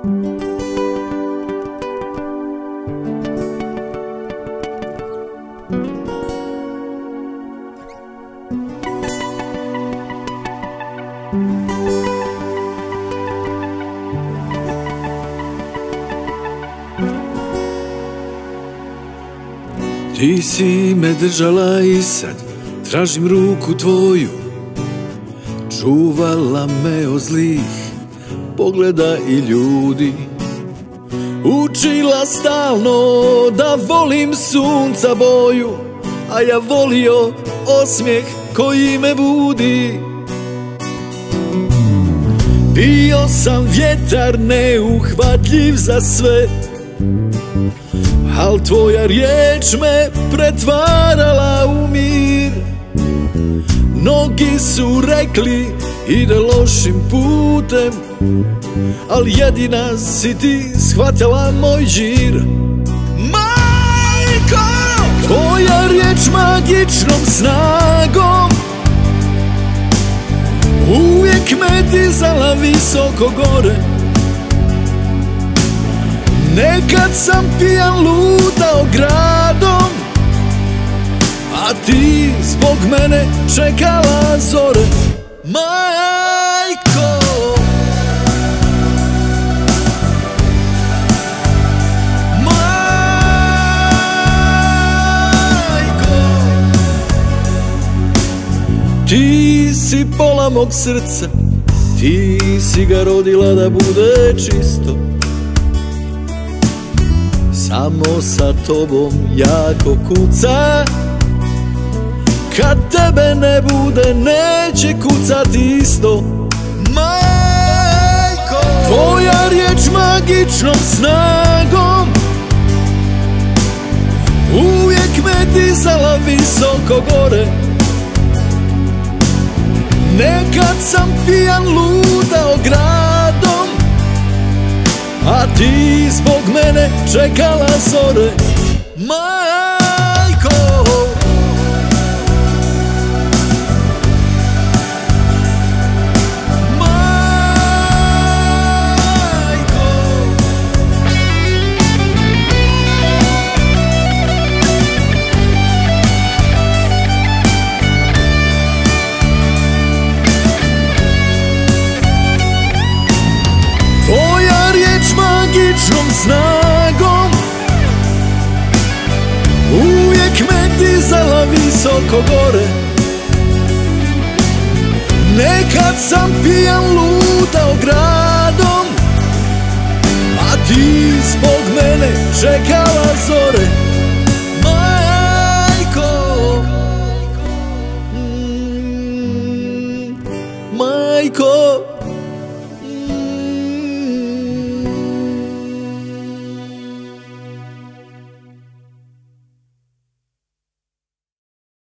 Ti si me držala i sad tražim ruku tvoju, čuvala me od zlih pogleda i ljudi, učila stalno da volim sunca boju, a ja volio osmijeh koji me budi. Bio sam vjetar neuhvatljiv za sve, al tvoja riječ me pretvarala u mir. Mnogi su rekli ide lošim putem, al jedina si ti shvatila moj žir. Majko, tvoja riječ magičnom snagom uvijek me dizala visoko gore. Nekad sam pijan lutao gradom, a ti zbog mene čekala zore. Majko, majko, ti si pola mog srca, ti si ga rodila da bude čisto. Samo sa tobom jako kuca, kad tebe ne bude neće kucati isto. Majko, tvoja riječ magičnom snagom uvijek me dizala visoko gore. Nekad sam pijan lutao gradom, a ti zbog mene čekala zore. Majko, majko, tvoja riječ magičnom snagom uvijek me dizala visoko gore. Nekad sam pijan lutao gradom, a ti zbog mene čekala zore. Majko, majko,